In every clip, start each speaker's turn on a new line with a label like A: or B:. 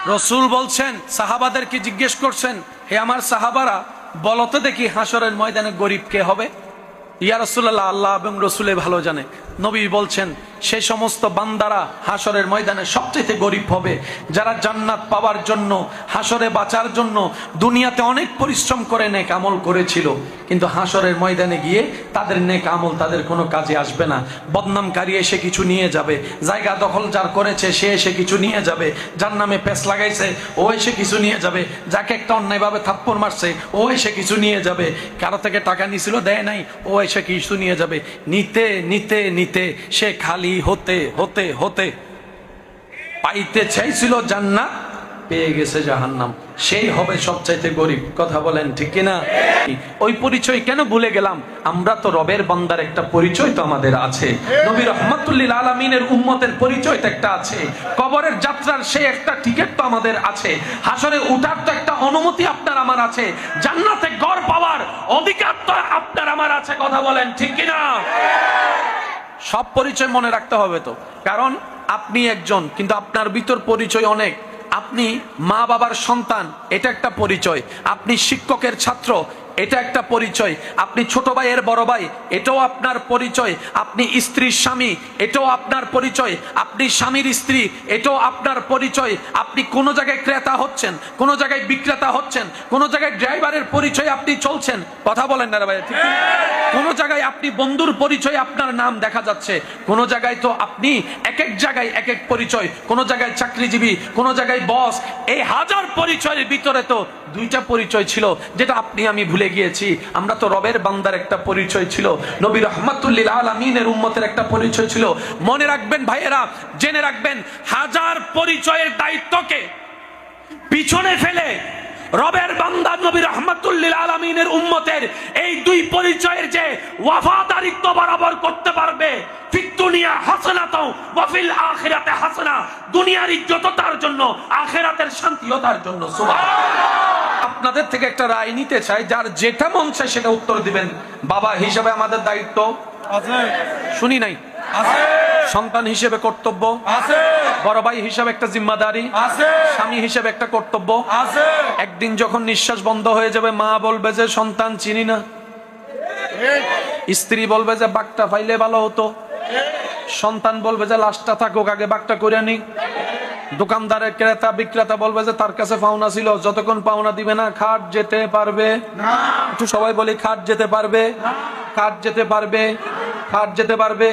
A: রসুল বলছেন, সাহাবাদেরকে জিজ্ঞেস করছেন, হে আমার সাহাবারা, বলো তো দেখি হাসরের ময়দানে গরিব কে হবে? ইয়া রাসূলুল্লাহ, আল্লাহ এবং রসুলে ভালো জানে। নবী বলছেন, সেই সমস্ত বান্দারা হাসরের ময়দানে সবচেয়ে গরিব হবে যারা জান্নাত পাওয়ার জন্য, হাসরে বাঁচার জন্য দুনিয়াতে অনেক পরিশ্রম করে নেক আমল করেছিল, কিন্তু হাসরের ময়দানে গিয়ে তাদের নেক আমল তাদের কোনো কাজে আসবে না। বদনামকারী এসে কিছু নিয়ে যাবে, জায়গা দখল যার করেছে সে এসে কিছু নিয়ে যাবে, যার নামে পেছ লাগাইছে ও এসে কিছু নিয়ে যাবে, যাকে একটা অন্যায়ভাবে থাপ্পড় মারছে ও এসে কিছু নিয়ে যাবে, কারো থেকে টাকা নিছিল দেয় নাই ও এসে কিছু নিয়ে যাবে। নিতে নিতে নিতে সে খালি হতে হতে হতে পাইতে চাইছিল জান্নাত, পেয়ে গেছে জাহান্নাম। সেই হবে সবচাইতে গরিব। কথা বলেন ঠিক কিনা? ওই পরিচয় কেন ভুলে গেলাম? আমরা তো রবের বান্দার একটা পরিচয় তো আমাদের আছে, নবী রাহমাতুল লিল আলামিনের উম্মতের পরিচয় তো একটা আছে, কবরের যাত্রার সেই একটা টিকিট তো আমাদের আছে, হাসরে উঠার তো একটা অনুমতি আপনার আমার আছে, জান্নাতে ঘর পাওয়ার অধিকার তো আপনার আমার আছে। কথা বলেন ঠিক কিনা? সব পরিচয় মনে রাখতে হবে তো, কারণ আপনি একজন, কিন্তু আপনার ভিতর পরিচয় অনেক। আপনি মা বাবার সন্তান, এটা একটা পরিচয়। আপনি শিক্ষকের ছাত্র, এটা একটা পরিচয়। আপনি ছোট ভাইয়ের বড় ভাই, এটাও আপনার পরিচয়। আপনি স্ত্রীর স্বামী, এটাও আপনার পরিচয়। আপনি স্বামীর স্ত্রী, এটাও আপনার পরিচয়। আপনি কোন জায়গায় ক্রেতা হচ্ছেন, কোন জায়গায় বিক্রেতা হচ্ছেন, কোন জায়গায় ড্রাইভারের পরিচয় আপনি চলছেন। কথা বলেন না ভাই, ঠিক? কোন জায়গায় আপনি বন্ধুর পরিচয় আপনার নাম দেখা যাচ্ছে, কোন জায়গায় তো আপনি এক এক জায়গায় এক এক পরিচয়, কোন জায়গায় চাকরিজীবী, কোন জায়গায় বস। এই হাজার পরিচয়ের ভিতরে তো দুইটা পরিচয় ছিল যেটা আপনি আমি ভুলে গিয়েছি। আমরা তো রবের বান্দার একটা পরিচয় ছিল, নবী রাহমাতুল লিল আলামিনের উম্মতের একটা পরিচয় ছিল। মনে রাখবেন ভাইয়েরা, জেনে রাখবেন, হাজার পরিচয়ের দায়িত্বকে পিছনে ফেলে রবের বান্দা নবী রাহমাতুল লিল আলামিনের উম্মতের এই দুই পরিচয়ের যে ওয়াফাদারিত্ব বরাবর করতে পারবে, ফিদ দুনিয়া হাসানাতাও ওয়া ফিল আখিরাতি হাসানা, দুনিয়ার ইজ্জত তার জন্য, আখিরাতের শান্তিও তার জন্য। সুবহানাল্লাহ। আপনাদের থেকে একটা রায় নিতে চাই, যার যেটা মন চায় সেটা উত্তর দিবেন। বাবা হিসেবে আমাদের দায়িত্ব আছে, শুনি নাই? আছে। সন্তান হিসেবে কর্তব্য আছে, বড় ভাই হিসেবে একটা জিম্মাদারি আছে, স্বামী হিসেবে একটা কর্তব্য আছে। একদিন যখন নিঃশ্বাস বন্ধ হয়ে যাবে, মা বলবে যে সন্তান চিনি না, স্ত্রী বলবে যে বাঘটা পাইলে ভালো হতো, সন্তান বলবে যে লাশটা থাকুক, আগে বাঘটা করে নি, দোকানদারের ক্রেতা বিক্রেতা বলবে যে তার কাছে পাওনা ছিল, যতক্ষণ পাওনা দিবে না খাট যেতে পারবে না। একটু সবাই বলি খাট যেতে পারবে, খাট যেতে পারবে, খাট যেতে পারবে।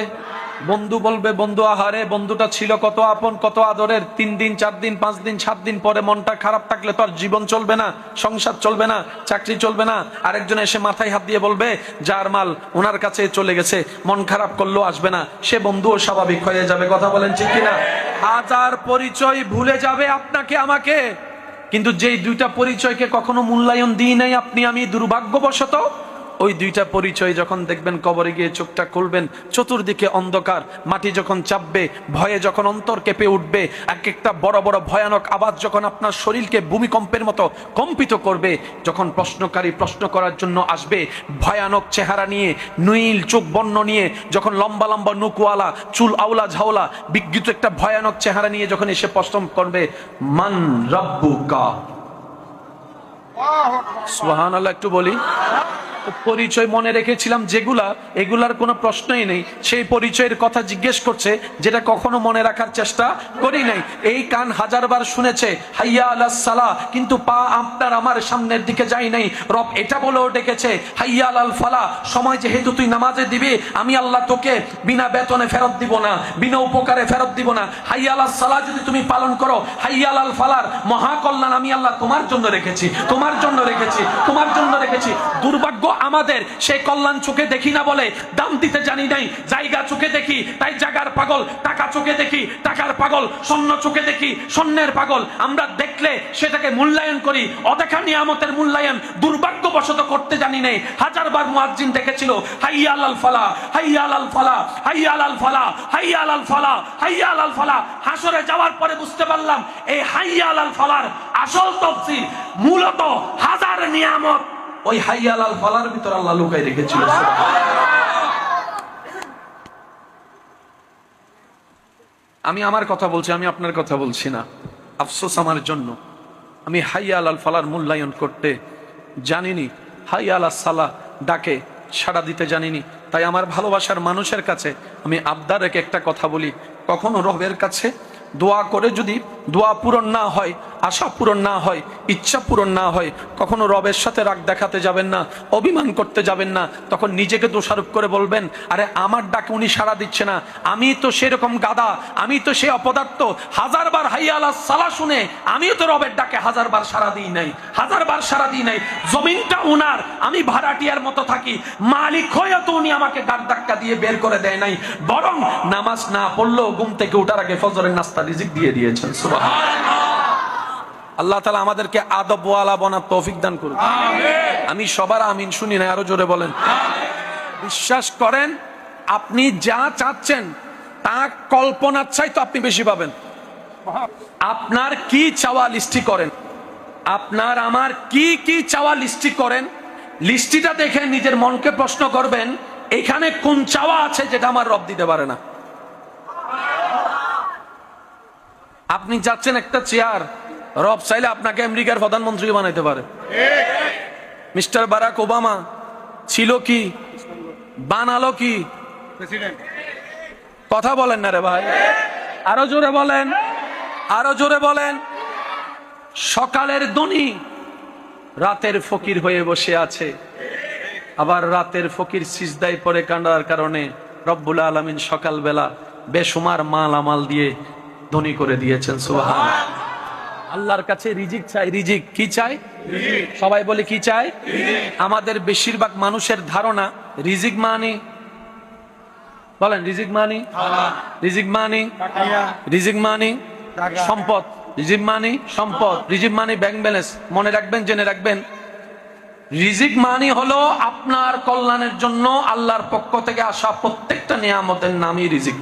A: বন্ধু বলবে বন্ধু আহারে, বন্ধুটা ছিল কত আপন কত আদরের, 3 দিন 4 দিন 5 দিন 7 দিন পরে মনটা খারাপ থাকলে তো আর জীবন চলবে না, সংসার চলবে না, চাকরি চলবে না। আরেকজন এসে মাথায় হাত দিয়ে বলবে যার মাল ওনার কাছে চলে গেছে, মন খারাপ করলেও আসবে না, সে বন্ধুও স্বাভাবিক হয়ে যাবে। কথা বলেন ঠিক কিনা? হাজার পরিচয় ভুলে যাবে আপনাকে আমাকে, কিন্তু যেই দুইটা পরিচয়কে কখনো মূল্যায়ন দিই নাই আপনি আমি দুর্ভাগ্যবশত, ওই দুইটা পরিচয় যখন দেখবেন কবরে গিয়ে চোখটা খুলবেন, চতুর্দিকে অন্ধকার, মাটি যখন চাপবে, ভয়ে যখন অন্তর কেঁপে উঠবে, এক একটা বড় বড় ভয়ানক আওয়াজ যখন আপনার শরীরকে ভূমিকম্পের মতো কম্পিত করবে, যখন প্রশ্নকারী প্রশ্ন করার জন্য আসবে, ভয়ানক চেহারা নিয়ে, নীল চোখ বর্ণ নিয়ে, যখন লম্বা লম্বা নুকওয়ালা চুল আওলা ঝাওলা বিকৃত একটা ভয়ানক চেহারা নিয়ে যখন এসে প্রশ্ন করবে, মান রাব্বুকা, সুবহানাল্লাহ একটু বলি। পরিচয় মনে রেখেছিলাম যেগুলা, এগুলার কোনো প্রশ্নই নেই, সেই পরিচয়ের কথা জিজ্ঞেস করছে যেটা কখনো মনে রাখার চেষ্টা করি নাই। এই কান হাজারবার শুনেছে হাইয়া আলাস সালাহ, কিন্তু পা আপনার আমার সামনের দিকে যাই নাই। রব এটা বলেও ডেকেছে হাইয়া আলাল ফালাহ, সময় যেহেতু তুই নামাজে দিবি, আমি আল্লাহ তোকে বিনা বেতনে ফেরত দিব না, বিনা উপকারে ফেরত দিব না। হাইয়া আলাস সালাহ যদি তুমি পালন করো, হাইয়া আলাল ফালার মহাকল্যাণ আমি আল্লাহ তোমার জন্য রেখেছি, তোমার জন্য রেখেছি, তোমার জন্য রেখেছি। দুর্ভাগ্য আমাদের, সেই কল্যাণ চোখে দেখি না বলে দাম দিতে জানি নাই। জায়গা চোখে দেখি তাই জায়গার পাগল, টাকা চোখে দেখি টাকার পাগল, স্বর্ণ চোখে দেখি স্বর্ণের পাগল। আমরা দেখলে সেটাকে মূল্যায়ন করি, অদেখা নিয়ামতের মূল্যায়ন দুর্ভাগ্যবশত করতে জানি নাই। হাজারবার মুয়াজ্জিন দেখেছিল হাইয়া আলাল ফালাহ, হাইয়া আলাল ফালাহ, হাইয়া আলাল ফালাহ, হাইয়া আলাল ফালাহ, হাইয়া আলাল ফালাহ। হাসরে যাওয়ার পরে বুঝতে পারলাম এই হাইয়া আলাল ফালাহর আসল তাফসীর মূলত হাজার নিয়ামত ওই হাইয়া আলাল ফালাহর ভিতর আল্লাহ লুকাই রেখেছিল। আমি আমার কথা বলছি, আমি আপনার কথা বলছি না। আফসোস আমার জন্য, আমি হাইয়া আলাল ফালার মূল্যায়ন করতে জানিনি, হাইয়া আলাল সালা ডাকে সাড়া দিতে জানিনি। তাই আমার ভালোবাসার মানুষের কাছে আমি আবদার রেখে একটা কথা বলি, কখনো রবের কাছে দোয়া করে যদি দোয়া পূরণ না হয়, আশা পূরণ না হয়, ইচ্ছা পূরণ না হয়, কখনো রবের সাথে রাগ দেখাতে যাবেন না, অভিমান করতে যাবেন না। তখন নিজেকে দোষারোপ করে বলবেন, আরে আমার ডাকে উনি সাড়া দিচ্ছে না, আমি তো সেরকম গাদা, আমি তো সে অপদার্থ, হাজারবার হাইয়া আলাস সালা শুনে আমিও তো রবের ডাকে হাজারবার সাড়া দিই নাই, হাজারবার সাড়া দিই নাই। জমিনটা উনার, আমি ভাড়াটিয়ার মতো থাকি, মালিক হয়েও তো উনি আমাকে গাড় ধাক্কা দিয়ে বের করে দেয় নাই, বরং নামাজ না পড়লেও ঘুম থেকে ওঠার আগে ফজরের নাস্তা রিজিক দিয়ে দিয়েছেন। সুবহানাল্লাহ। আল্লাহ তাআলা আমাদেরকে আদবওয়ালা বনার তৌফিক দান করুন। আমি সবার আমিন শুনি না, আরো জোরে বলেন। বিশ্বাস করেন, আপনি যা চাচ্ছেন তা কল্পনার চাইতে আপনি বেশি পাবেন। আপনার কি চাওয়া লিস্টি করেন, আপনার আমার কি কি চাওয়া লিস্টি করেন, লিস্টিটা দেখে নিজের মনকে প্রশ্ন করবেন, এখানে কোন চাওয়া আছে যেটা আমার রব দিতে পারে না। আপনি চাচ্ছেন একটা চেয়ার, রব চাইলে আপনাকে আমেরিকার প্রধানমন্ত্রী বানাইতে পারে। মিস্টার বারাক ওবামা ছিল কি, বানালো কি? কথা বলেন না রে ভাই, আরো জোরে বলেন, আরো জোরে বলেন। সকালের ধনী রাতের ফকির হয়ে বসে আছে, আবার রাতের ফকির সিজদায় পড়ে কান্দার কারণে রব্বুল আলামিন সকালবেলা বেসুমার মাল আমাল দিয়ে ধনী করে দিয়েছেন। সুবহানাল্লাহ। আল্লাহর কাছে রিজিক চাই, রিজিক কি চাই? সবাই বলে কি চাই? আমাদের বেশিরভাগ মানুষের ধারণা রিজিক মানে, বলেন রিজিক মানে, রিজিক মানে, রিজিক মানে সম্পদ, রিজিক মানে সম্পদ, রিজিক মানে ব্যাংক ব্যালেন্স। মনে রাখবেন, জেনে রাখবেন, রিজিক মানে হলো আপনার কল্যাণের জন্য আল্লাহর পক্ষ থেকে আসা প্রত্যেকটা নিয়ামতের নামই রিজিক।